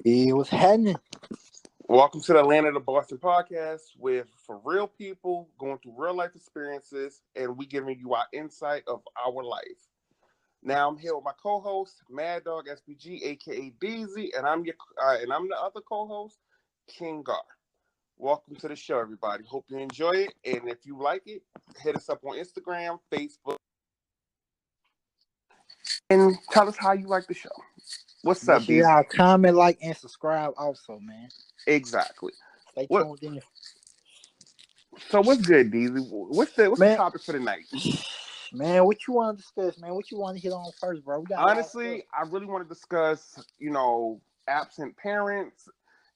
It was happening. Welcome to the Land of the Boston podcast with for real people going through real life experiences and we giving you our insight of our life. Now I'm here with my co-host Mad Dog SPG aka DZ and I'm the other co-host King Gar. Welcome to the show everybody. Hope you enjoy it and if you like it, hit us up on Instagram, Facebook and tell us how you like the show. What's Make up, sure DZ? y'all comment, like, and subscribe also, man. Exactly. Stay What tuned in. so what's good, DZ? What's the Man, topic for the night? man, what you want to discuss, man? What you want to hit on first, bro? We got a lot of stuff. Honestly, I really want to discuss, absent parents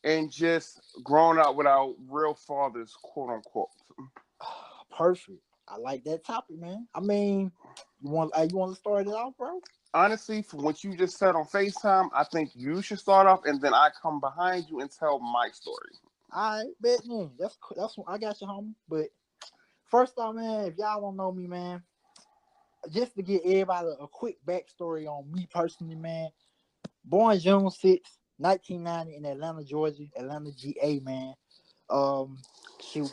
and just growing up without real fathers, quote unquote. Perfect. I like that topic, man. I mean, you want to start it off, bro? Honestly, from what you just said on FaceTime, I think you should start off and then I come behind you and tell my story. All right, bet, man. That's I got you, homie. But first off, man, if y'all don't know me, man, just to give everybody a quick backstory on me personally, man. Born June 6th, 1990 in Atlanta, Georgia, Atlanta, GA, man. Um,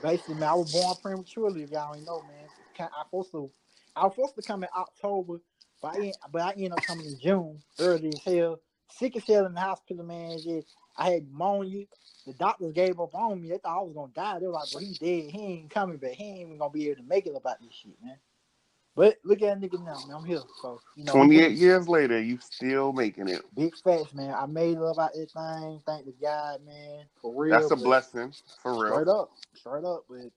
basically, man, I was born prematurely. If y'all ain't know, man, I was supposed to come in October, but I ended up coming in June, early as hell, sick as hell in the hospital, man. I had pneumonia. The doctors gave up on me. They thought I was gonna die. They were like, "Bro, he dead. He ain't coming back. He ain't even gonna be able to make it about this shit, man." But look at that nigga now, man. I'm here, so 28 years later, you still making it. big facts, man. I made love out that thing. Thank the God, man, for real. That's a But blessing, for real. straight up. But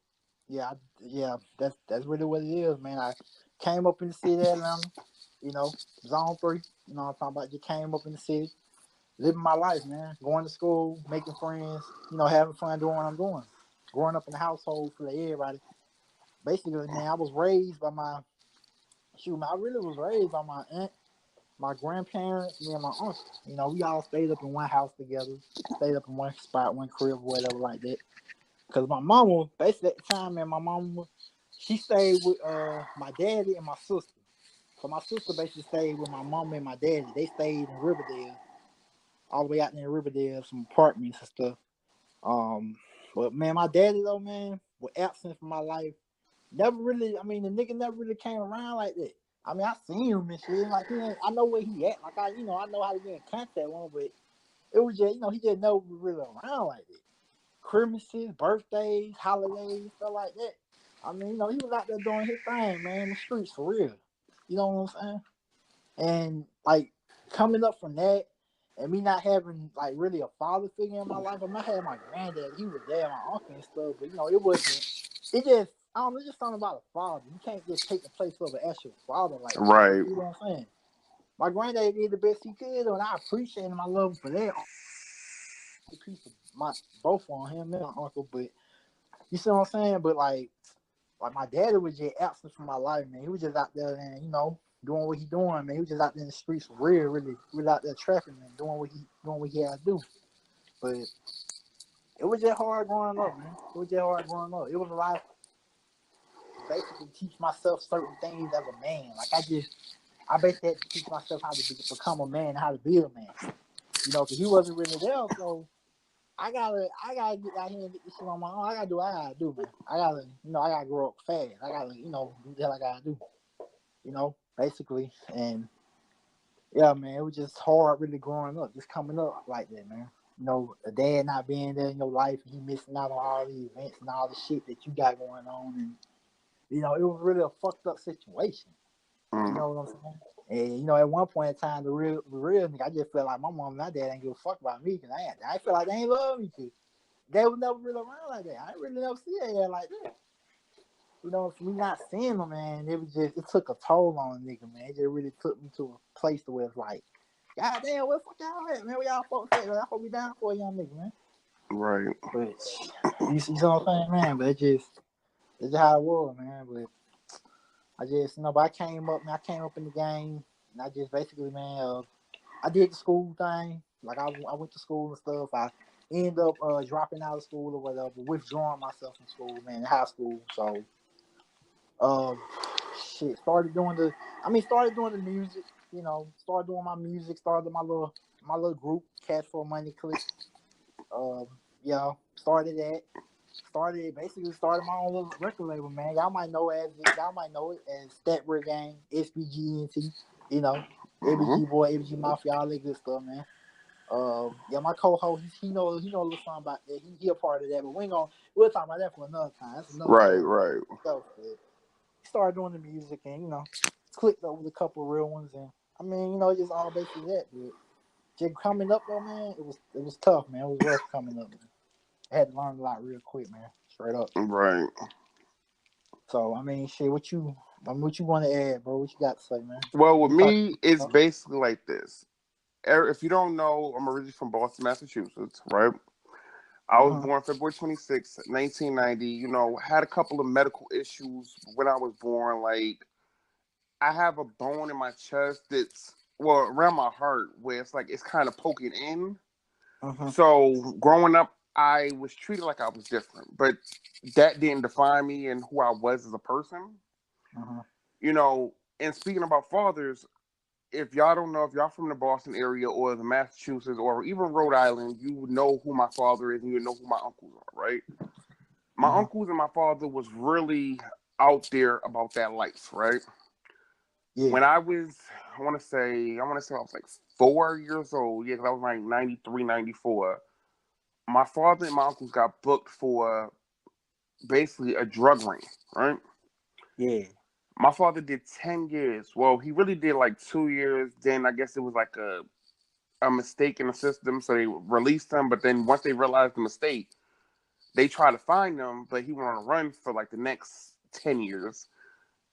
yeah, that's really what it is, man. I came up in the city of Atlanta, zone 3. You know what I'm talking about? Just came up in the city, living my life, man. Going to school, making friends, having fun doing what I'm doing. Growing up in a household full of everybody. Basically, man, I was raised by I really was raised by my aunt, my grandparents, me and my uncle. We all stayed up in one house together, stayed up in one spot, one crib, whatever like that. Cause my mama, basically at the time, man, my mama, she stayed with my daddy and my sister. So my sister basically stayed with my mama and my daddy. They stayed in Riverdale, all the way out there in Riverdale, some apartments and stuff. Um, but man, my daddy though, man, was absent from my life. Never really, the nigga never really came around like that. I seen him and shit. Like I know where he at. Like I know how to get in contact with him, but it was just, he just never really around like that. Christmases, birthdays, holidays, stuff like that. He was out there doing his thing, man, in the streets for real. You know what I'm saying? And like coming up from that, and me not having like really a father figure in my life. I had my granddad, he was there, my uncle and stuff, but it wasn't. It just, I don't know, it's just something about a father. You can't just take the place of an actual father like that. Right. You know what I'm saying? My granddad did the best he could, and I appreciate him. I love him for that. The piece of both on him and my uncle, but you see what I'm saying? But like my daddy was just absent from my life, man. He was just out there and doing what he doing, man. He was just out there in the streets for real, really out there trapping and doing what he had to do. But it was just hard growing up, man. It was just hard growing up. It was a lot of basically teach myself certain things as a man. Like I basically had to teach myself how to become a man, how to be a man. Because he wasn't really there, so I gotta get out here and get this shit on my own. I gotta do what I gotta do, man. I gotta grow up fast. I gotta, do what I gotta do. Basically. And yeah, man, it was just hard really growing up, just coming up like that, man. A dad not being there in your life and he missing out on all the events and all the shit that you got going on. And, it was really a fucked up situation. You know what I'm saying? And, at one point in time, the real nigga, I just felt like my mom and my dad ain't give a fuck about me because I feel like they ain't love me because they was never really around like that. I ain't really never see that like that. For me not seeing them, man, it took a toll on a nigga, man. It just really took me to a place where it's like, God damn, where the fuck y'all at, man? Where y'all folks at? Y'all supposed to be down for a young nigga, man. Right. But you see what I'm saying, man? But it's just how it was, man. But I just, but I came up in the game, and I just basically, man, I did the school thing. Like I went to school and stuff. I ended up dropping out of school or whatever, withdrawing myself from school, man, in high school. So, started doing the music. Started doing my music. Started doing my my little group, Cash for Money Click. Yeah, started that. Started my own little record label, man. Y'all might know it as Statbird Gang, SBGNT, you know, Mm-hmm. ABG Boy, ABG Mafia, all that good stuff, man. Yeah, my co-host, he know a little something about that. He a part of that, but we'll talk about that for another time. That's another Right, story. right. But he started doing the music and clicked up with a couple of real ones, and I mean, it's just all basically that. But just coming up though, man, it was tough, man. It was rough coming up. Man. I had to learn a lot real quick, man. Straight up. Right. So I mean, shit, what you want to add, bro? What you got to say, man? Well, with You talk. me, it's basically like this. If you don't know, I'm originally from Boston, Massachusetts, right? I was Uh-huh. born February 26th, 1990. Had a couple of medical issues when I was born. Like, I have a bone in my chest that's, well, around my heart where it's like, it's kind of poking in. Uh-huh. So, growing up, I was treated like I was different, but that didn't define me and who I was as a person. Uh-huh. And speaking about fathers, if y'all don't know, if y'all from the Boston area or the Massachusetts or even Rhode Island, you would know who my father is and you know who my uncles are, right? My Uh-huh. uncles and my father was really out there about that life, right? Yeah. When I want to say I was like 4 years old. Yeah, because I was like 93, 94. My father and my uncles got booked for basically a drug ring, right? Yeah. My father did 10 years. Well, he really did like 2 years. Then I guess it was like a mistake in the system, so they released him. But then once they realized the mistake, they tried to find him, but he went on a run for like the next 10 years.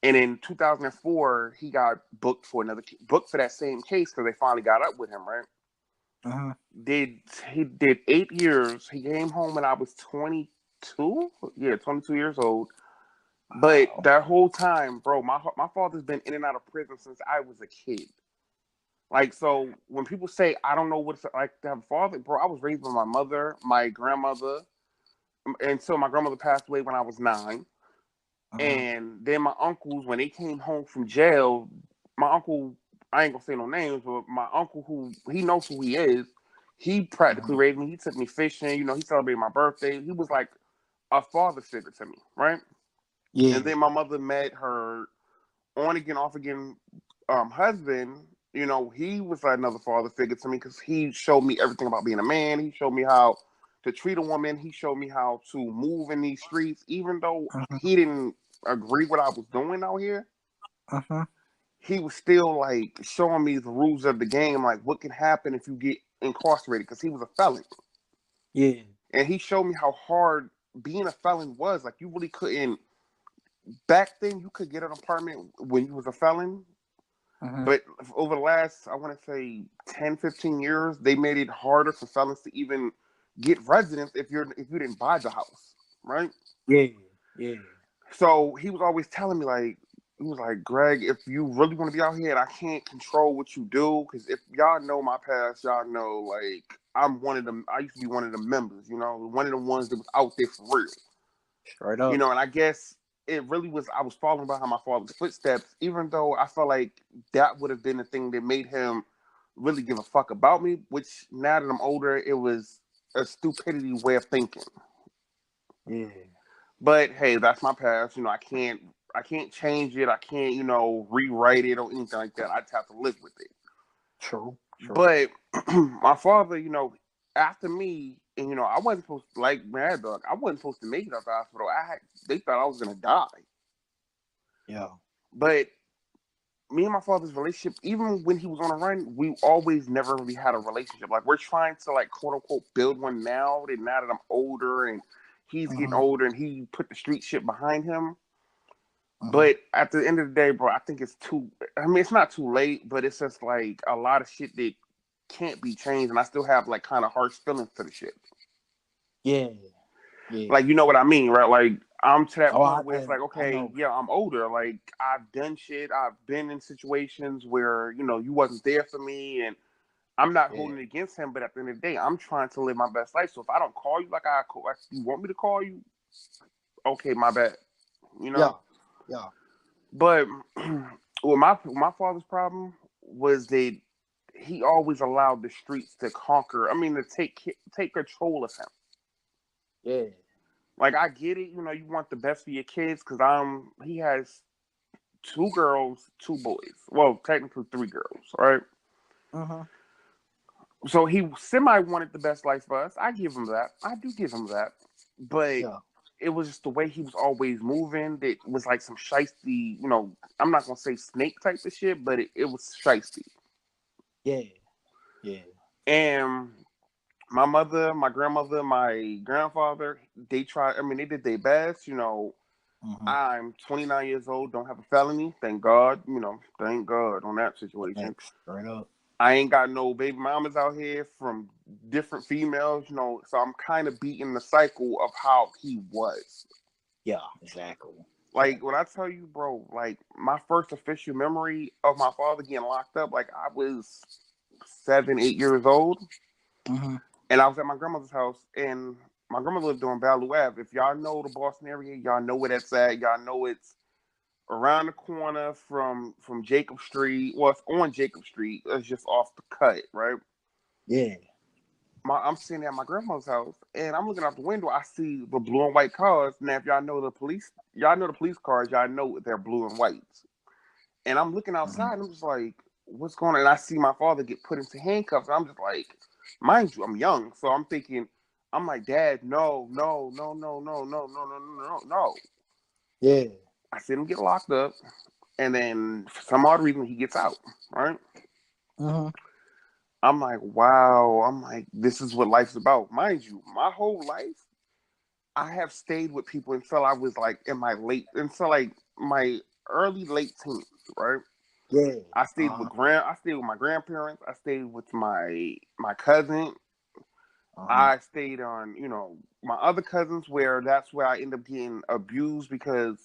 And in 2004, he got booked for that same case because they finally got up with him. Right? Uh-huh. Did He did 8 years? He came home when I was 22. Yeah, 22 years old. But Wow. that whole time, bro, my father's been in and out of prison since I was a kid. Like, so when people say I don't know what it's like to have a father, bro, I was raised by my mother, my grandmother, until my grandmother passed away when I was 9. Uh-huh. And then my uncles, when they came home from jail, my uncle, I ain't gonna say no names, but my uncle, who he knows who he is, he practically Uh-huh. raised me. He took me fishing. He celebrated my birthday. He was like a father figure to me, right? And Yeah. then my mother met her on again, off again husband. He was like another father figure to me because he showed me everything about being a man. He showed me how to treat a woman. He showed me how to move in these streets, even though Uh-huh. he didn't agree what I was doing out here. Uh-huh. He was still like showing me the rules of the game, like what can happen if you get incarcerated, because he was a felon. Yeah. And he showed me how hard being a felon was. Like, you really couldn't. Back then, you could get an apartment when you was a felon. Uh-huh. But over the last, I want to say 10, 15 years, they made it harder for felons to even get residence if you didn't buy the house, right? Yeah. Yeah. So he was always telling me, like, he was like, Greg, if you really want to be out here and I can't control what you do, because if y'all know my past, y'all know, like, I'm one of them. I used to be one of the members, one of the ones that was out there for real. Straight up. And I guess it really was, I was following behind my father's footsteps, even though I felt like that would have been the thing that made him really give a fuck about me, which now that I'm older, it was a stupidity way of thinking. Yeah. But hey, that's my past. I can't change it. I can't, rewrite it or anything like that. I just have to live with it. True. True. But my father, after me, and I wasn't supposed to, like Mad Dog, I wasn't supposed to make it out the hospital. They thought I was gonna die. Yeah. But me and my father's relationship, even when he was on the run, we always never really had a relationship. Like, we're trying to, like, quote unquote build one now that I'm older and he's getting Uh-huh. older and he put the street shit behind him. Uh-huh. But at the end of the day, bro, I think it's not too late, but it's just like a lot of shit that can't be changed. And I still have like kind of harsh feelings to the shit. Yeah. Yeah. Like, you know what I mean, right? Like, I'm to that Oh, point where it's like, I okay, know. yeah, I'm older. Like, I've done shit. I've been in situations where, you wasn't there for me, and I'm not Yeah. holding it against him. But at the end of the day, I'm trying to live my best life. So if I don't call you like you want me to call you, okay, my bad. You know. Yeah. Yeah. But well, my father's problem was that he always allowed the streets to conquer. I mean, to take control of him. Yeah. Like, I get it. You know, you want the best for your kids because he has 2 girls, 2 boys. Well, technically 3 girls, right? Uh-huh. So he semi wanted the best life for us. I give him that. I do give him that. But Yeah. it was just the way he was always moving that was like some shiesty, I'm not going to say snake type of shit, but it was shiesty. Yeah. Yeah. And my mother, my grandmother, my grandfather, they did their best. Uh-huh. I'm 29 years old, don't have a felony. Thank God, thank God on that situation. Thanks. Straight up. I ain't got no baby mamas out here from different females, so I'm kind of beating the cycle of how he was. Yeah, exactly. Like, when I tell you, bro, like, my first official memory of my father getting locked up, like, I was 7, 8 years old, Uh-huh. and I was at my grandmother's house, and my grandmother lived on Ballou Ave. If y'all know the Boston area, y'all know where that's at. Y'all know it's around the corner from Jacob Street. Well, it's on Jacob Street. It's just off the cut, right? Yeah. I'm sitting at my grandma's house, and I'm looking out the window. I see the blue and white cars. Now, if y'all know the police cars. Y'all know they're blue and whites. And I'm looking Uh-huh. outside, and I'm just like, what's going on? And I see my father get put into handcuffs. And I'm just like, mind you, I'm young, so I'm thinking, I'm like, Dad, no, no, no, no, no, no, no, no, no, no, no. Yeah. I see him get locked up, and then for some odd reason he gets out. Right? Uh-huh. I'm like, wow. I'm like, this is what life's about. Mind you, my whole life, I have stayed with people until I was like until like my early late teens, right? Yeah. Uh-huh. I stayed with my grandparents. I stayed with my cousin. Uh-huh. I stayed on, my other cousins where that's where I end up getting abused because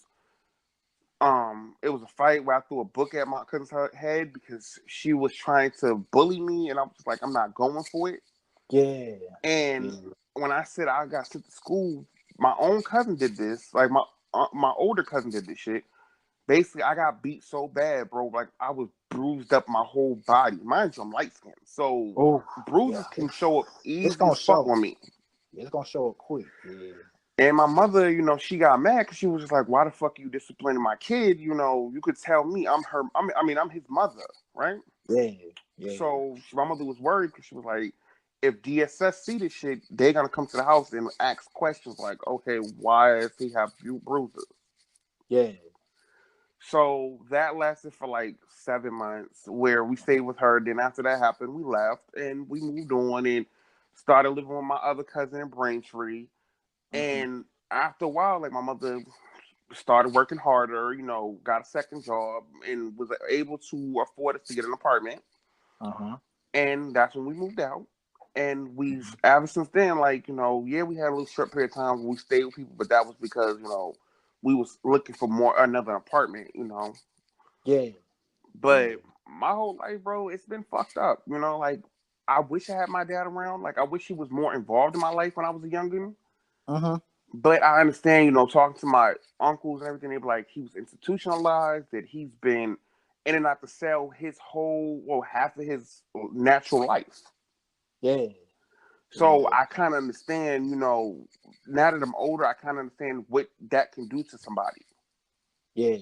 it was a fight where I threw a book at my cousin's head because she was trying to bully me, and I was like, I'm not going for it. Yeah. And Yeah. when I said I got sent to school, my own cousin did this. Like, my older cousin did this shit. Basically, I got beat so bad, bro. Like, I was bruised up my whole body. Mind you, I'm light skinned, so Oh, bruises yeah. can show up It's easy gonna as fuck show. on me. It's gonna show up quick. Yeah. And my mother, she got mad because she was just like, "Why the fuck are you disciplining my kid? You could tell me I'm her. I'm his mother, right?" Yeah. Yeah. So my mother was worried because she was like, if DSS see this shit, they're gonna come to the house and ask questions like, okay, why does he have bruises? Yeah. So that lasted for like 7 months where we stayed with her. Then after that happened, we left and we moved on and started living with my other cousin in Braintree. Uh-huh. And after a while, like, my mother started working harder, got a second job and was able to afford us to get an apartment. Uh-huh. And that's when we moved out. And we've ever since then, like, yeah, we had a little short period of time where we stayed with people, but that was because, we was looking for another apartment. Yeah. Yeah. But my whole life, bro, it's been fucked up. Like, I wish I had my dad around. Like, I wish he was more involved in my life when I was a youngin'. Uh-huh. But I understand, talking to my uncles and everything, they be like, he was institutionalized, that he's been in and out to sell half of his natural life. Yeah. So Yeah. I kind of understand, now that I'm older, I kind of understand what that can do to somebody. Yeah.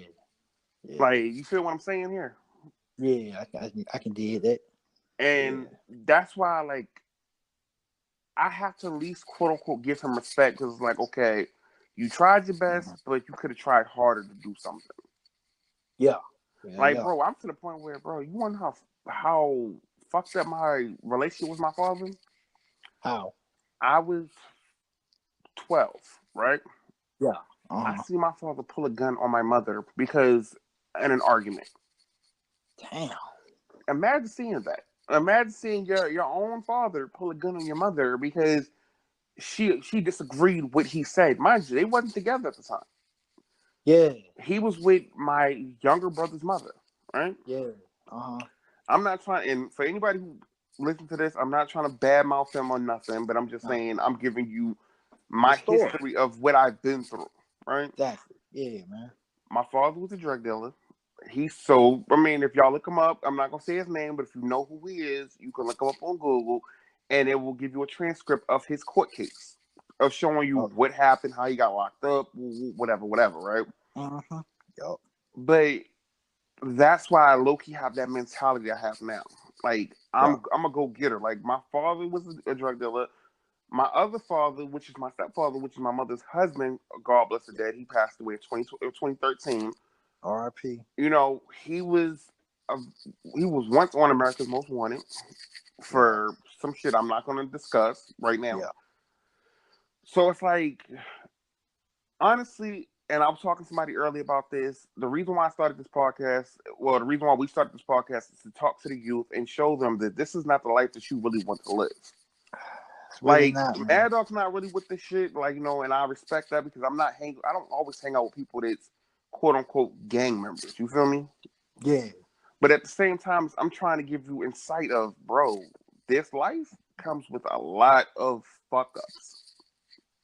Yeah. Like, you feel what I'm saying here? Yeah. I can dig that. And Yeah. that's why, like, I have to at least, quote unquote, give him respect because it's like, okay, you tried your best, Uh-huh. but you could have tried harder to do something. Yeah. Yeah. Like, Yeah. bro, I'm to the point where, bro, you want to know how fucked up my relationship with my father? How? I was 12, right? Yeah. I Uh-huh. see my father pull a gun on my mother because in an argument. Damn. Imagine seeing that. Imagine seeing your own father pull a gun on your mother because she disagreed with what he said. Mind you, they wasn't together at the time. Yeah. He was with my younger brother's mother, right? Yeah. Uh-huh. I'm not trying, and for anybody who listen to this, I'm not trying to badmouth him or nothing, but I'm just Uh, saying I'm giving you the my story. history of what I've been through, right? Exactly. Yeah, man. My father was a drug dealer. He's so. I mean, if y'all look him up, I'm not gonna say his name, but if you know who he is, you can look him up on Google, and it will give you a transcript of his court case, of showing you Oh, what happened, how he got locked up, whatever, right? uh-huh. Yup. But that's why I low key have that mentality I have now. Like Yeah. I'm a go getter. Like my father was a drug dealer. My other father, which is my stepfather, which is my mother's husband, God bless the dead, he passed away in 2013. R.I.P. You know, a, he was once on America's Most Wanted Yeah. for some shit I'm not going to discuss right now. Yeah. So it's like, honestly, and I was talking to somebody earlier about this. The reason why I started this podcast, well, the reason why we started this podcast is to talk to the youth and show them that this is not the life that you really want to live. It's really Like, not, man. Mad Dog's not really with this shit, like, you know, and I respect that because I don't always hang out with people that's quote unquote gang members. You feel me? Yeah. But at the same time, I'm trying to give you insight of, bro, this life comes with a lot of fuck ups.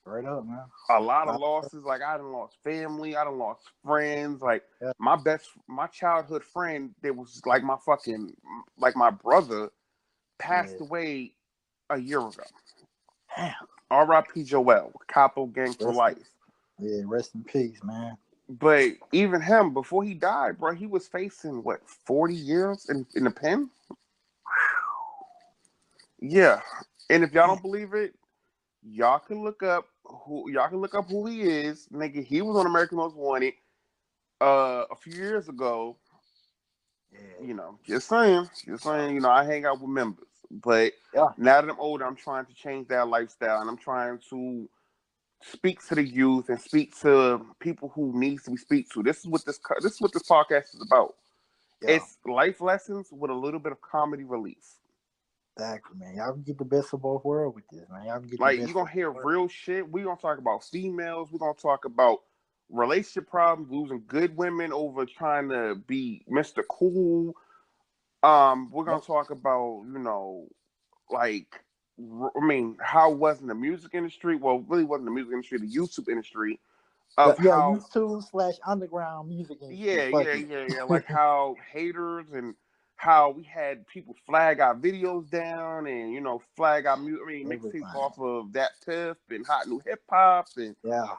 Straight up, man. A lot of Lot- losses. Like, I done lost family. I done lost friends. Like, Yeah. my childhood friend that was like like my brother Yeah. passed away a year ago. Damn. R.I.P. Joel, Capo Gang for Rest, life. yeah, rest in peace, man. But even him, before he died, bro, he was facing what, 40 years in the pen? Yeah. And if y'all Damn. don't believe it, y'all can look up who he is. Nigga, he was on American Most Wanted a few years ago. Yeah. You know, just saying, you know, I hang out with members. But Yeah. now that I'm older, I'm trying to change that lifestyle and I'm trying to speak to the youth and speak to people who needs to be speak to. This is what this podcast is about. Yeah. It's life lessons with a little bit of comedy relief. Exactly, man. Y'all can get the best of both worlds with this, man. Y'all can get the Like, you're best of gonna hear both worlds. real shit. We're gonna talk about females. We're gonna talk about relationship problems, losing good women over trying to be Mr. Cool. We're gonna Yep. talk about, you know, like, I mean, how wasn't the music industry? Well, it really wasn't the music industry, the YouTube industry Yeah, of yeah, how, YouTube slash underground music industry. yeah, Fuck yeah, it. yeah, yeah, like how haters and how we had people flag our videos down and, you know, flag our music. I mean, mixtapes Everything. off of that Piff and Hot New Hip Hop and Yeah.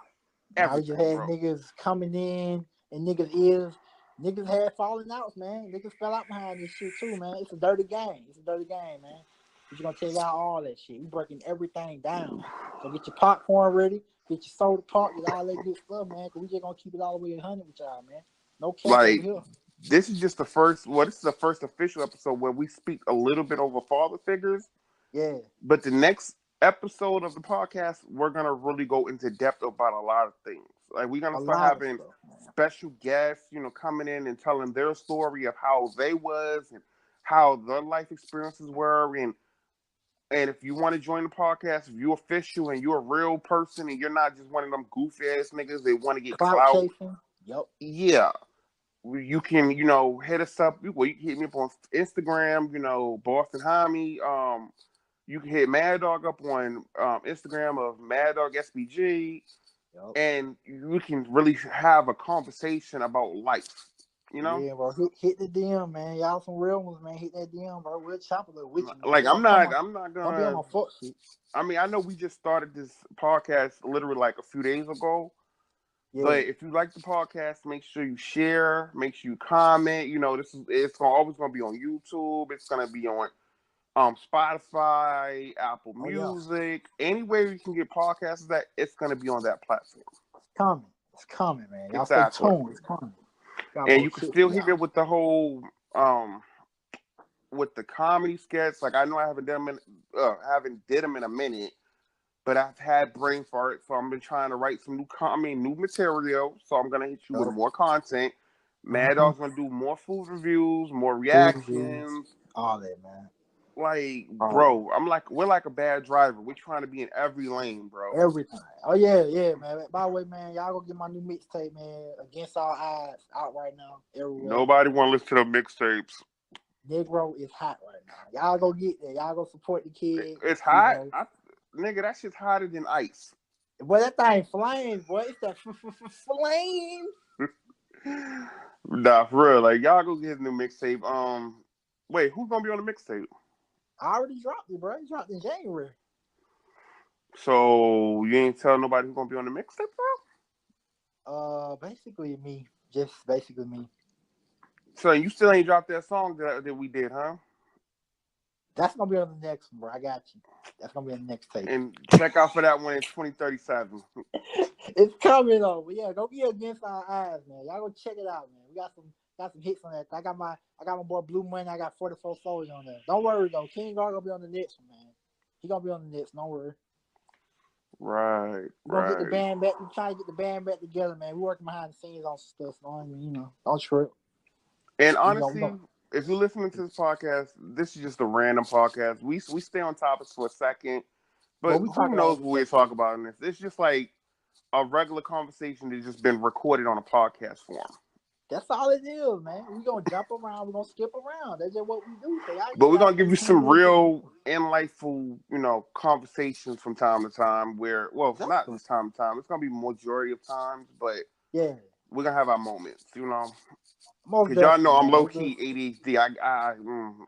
Now we just everything, had bro. niggas coming in and niggas had falling outs, man. Niggas fell out behind this shit too, man. It's a dirty game. It's a dirty game, man. We're just gonna tell y'all all that shit. We breaking everything down. So get your popcorn ready, get your soda pop, get all that good stuff, man. Cause we just gonna keep it all the way 100 with y'all, man. No cap over Like, here. this is just the first, well, this is the first official episode where we speak a little bit over father figures. Yeah. But the next episode of the podcast, we're gonna really go into depth about a lot of things. Like, we're gonna A start lot of having stuff, man. special guests, you know, coming in and telling their story of how they was and how their life experiences were. And if you want to join the podcast, if you're official and you're a real person and you're not just one of them goofy ass niggas that want to get Clout clout, chasing. Yup. yeah, you can, you know, hit us up. Well, you can hit me up on Instagram, you know, Boston Homie. You can hit Mad Dog up on Instagram of Mad Dog SBG, Yup. and you can really have a conversation about life. You know, Yeah, bro. Hit the DM, man. Y'all some real ones, man. Hit that DM, bro. We'll chop a little with you, man. like Don't come on. I'm not Don't be on gonna. my fuck shit. I mean, I know we just started this podcast literally like a few days ago. Yeah. But if you like the podcast, make sure you share, make sure you comment. You know, always gonna be on YouTube. It's gonna be on Spotify, Apple Oh yeah. Music, anywhere you can get podcasts that it's gonna be on that platform. It's coming. It's coming, man. Y'all stay Exactly. tuned. It's coming. Got And more you can shit still for hit me y'all. with the whole with the comedy sketch. Like, I know I haven't did them in a minute, but I've had brain fart, so I've been trying to write some new material. So I'm gonna hit you with Yup. more content. Mad Mm-hmm. Dog's gonna do more food reviews, more Food reviews. reactions. All that, man. Like, All that. bro, we're like a bad driver. We're trying to be in every lane, bro. Everything. Oh yeah, yeah, man. By the way, man, y'all go get my new mixtape, man. Against All Odds, out right now, everywhere. Nobody want to listen to the mixtapes. Negro is hot right now. Y'all go get there. Y'all go support the kid. It's You hot. know, Nigga, that shit's hotter than ice. boy, that thing flames, boy. It's that flame. Nah, for real. Like y'all go get his new mixtape. Wait, who's gonna be on the mixtape? I already dropped it, bro. It dropped in January. So you ain't tell nobody who's gonna be on the mixtape, Basically me. Just basically me. So you still ain't dropped that song that we did, huh? That's gonna be on the next one, bro. I got you. That's gonna be on the next tape. And check out for that one in 2037. It's coming over. Yeah, go be against our eyes, man. Y'all go check it out, man. We got some hits on that. I got my boy Blue Money. I got 44 Soldier on there. Don't worry though. King Gar gonna be on the next one, man. He gonna be on the next. Don't worry. Right, We're gonna get the right. band back. We're trying to get the band back together, man. We're working behind the scenes on stuff. So don't trip. And We gonna, honestly, if you're listening to this podcast, this is just a random podcast. We stay on topics for a second, but but we who talk about knows it what we today. talk about in this? It's just like a regular conversation that's just been recorded on a podcast form. That's all it is, man. We gonna jump around. We gonna skip around. That's just what we do. So But we're y'all gonna give stay you tuned some in to real insightful, conversations from time to time. Where, well, not exactly. just time to time. It's gonna be majority of times, but Yeah, we're gonna have our moments, most because y'all know definitely, I'm low man. key ADHD.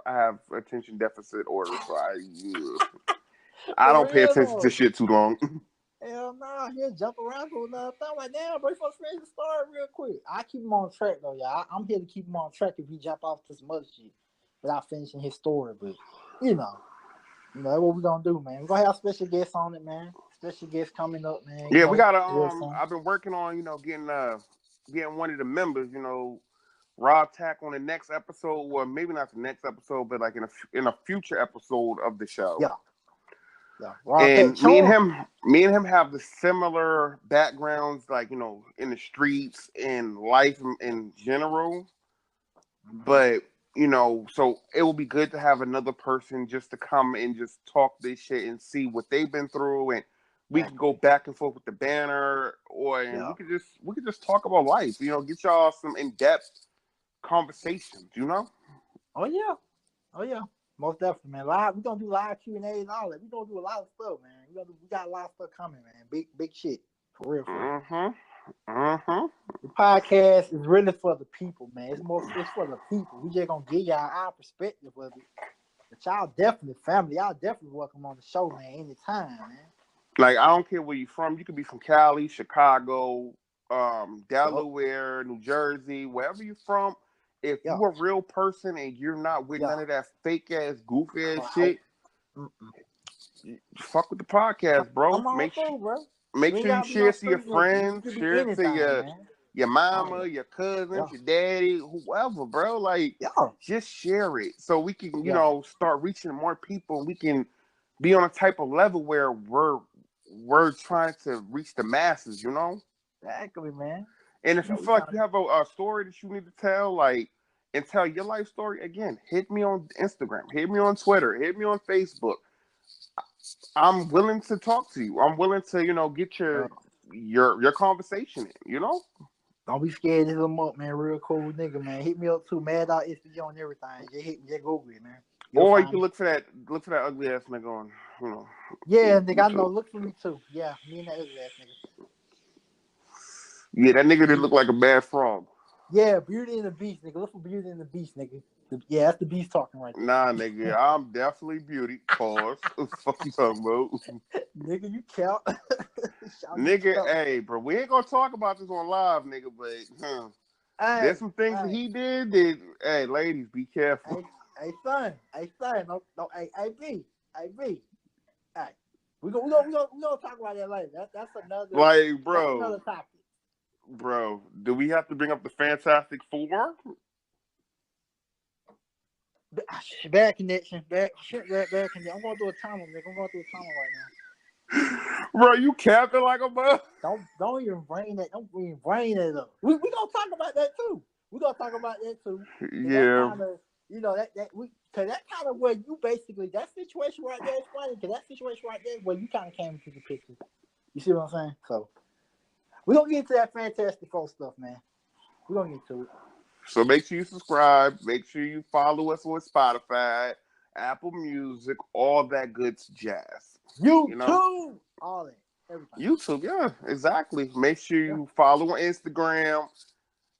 I have attention deficit order, so I For don't pay real attention to though. shit too long. Hell nah, he'll jump around to another thing. Like, damn, bro, let's finish the story real quick. I keep him on track though, y'all. I'm here to keep him on track if he jump off to some other shit without finishing his story. But you know, that's what we gonna do, man. We're gonna have special guests on it, man. Special guests coming up, man. Yeah, we gotta. Real soon. I've been working on getting one of the members, Rob Tack on the next episode, or maybe not the next episode, but like in a future episode of the show. Yeah, yeah. Rob Tech And Chum. me and him have the similar backgrounds, like in the streets and life in general. But so it will be good to have another person just to come and just talk this shit and see what they've been through, and we can go Exactly. back and forth with the banner, and Yeah. we could just talk about life. Get y'all some in depth conversations. Oh yeah. Oh yeah. Most definitely, man. Live. We gonna do live Q&A and all that. We gonna do a lot of stuff, man. We got a lot of stuff coming, man. Big shit. For real, for real. The podcast is really for the people, man. It's for the people. We just gonna give y'all our perspective of it. But y'all definitely family. Y'all definitely welcome on the show, man. Anytime, man. Like, I don't care where you're from. You could be from Cali, Chicago, Yup. Delaware, New Jersey, wherever you're from. If Yeah. you're a real person and you're not with Yeah. none of that fake ass, goofy ass Cloud. shit, fuck with the podcast, bro. Come on through, bro. Make You ain't sure you gotta be share no it to your street nigga. You friends, could be share it to anything, man. your Oh mama, yeah. your cousins, Yeah. your daddy, whoever, bro. Like, Yeah. just share it so we can, Yeah. start reaching more people, and we can be on a type of level where we're trying to reach the masses. Exactly, man. And if you We feel like trying you have a story that you need to tell, like, and tell your life story, again, hit me on Instagram, hit me on Twitter, hit me on Facebook. I'm willing to talk to you. I'm willing to, get to your conversation in. don't be scared to hit him up, man. Real cool nigga, man. Hit me up too. Mad Dog SPG on everything. Just hit me, just Google it, man. You'll Or you find can me. look for that ugly ass nigga on, Yeah, nigga, I know. YouTube. Look for me too. Yeah, me and that ugly ass nigga. Yeah, that nigga did look like a bad frog. Yeah, Beauty and the Beast, nigga. Look for Beauty and the Beast, nigga. Yeah, that's the Beast talking right there. Nah, nigga, I'm definitely beauty. Pause. What the fuck you talking about? Nigga, you count. Nigga, hey, bro, we ain't gonna talk about this on live, nigga, but there's Hey, some things that hey, he did that, hey, ladies, be careful. hey, son. No, hey, B, hey, B. Hey, we gonna talk about that later. That's another. Like, That's another bro, topic. do we have to bring up the Fantastic Four? Bad connection. Bad connection. I'm going through a tunnel, nigga. I'm going through a tunnel right now. Bro, you capping like a bug. Don't even bring that. Don't even bring that up. We gonna talk about that too. We gonna talk about that too. That Yeah. kind of cause that kind of where you basically that situation right there is funny. Cause that situation right there is where you kind of came into the picture. You see what I'm saying? So we gonna get into that Fantastic Four stuff, man. We gonna get to it. So make sure you subscribe. Make sure you follow us on Spotify, Apple Music, all that good jazz. YouTube, all that, everything. YouTube, yeah, exactly. Make sure Yeah. you follow on Instagram.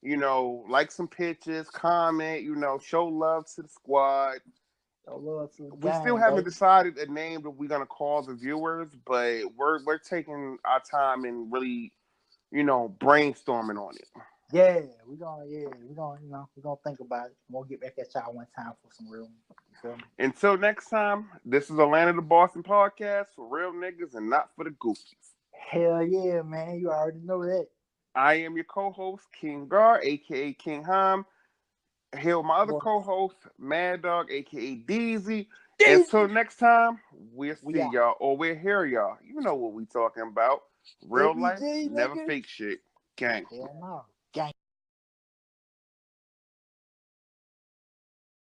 Like some pictures, comment, show love to the squad. Show love to the We still gang, haven't baby. decided a name that we're gonna call the viewers, but we're taking our time and really, brainstorming on it. Yeah, we're gonna think about it. We'll get back at y'all one time for some real. You feel me? Until next time, this is Atlanta to Boston podcast for real niggas and not for the goofies. Hell yeah, man. You already know that. I am your co-host, King Gar, aka King Ham. Here with my other Boy, co-host, Mad Dog, aka Deezy. Until Jesus, next time, we'll we see out. y'all or we'll hear y'all. You know what we talking about. Real life, ABG, never nigga. fake shit. Gang. Hell no.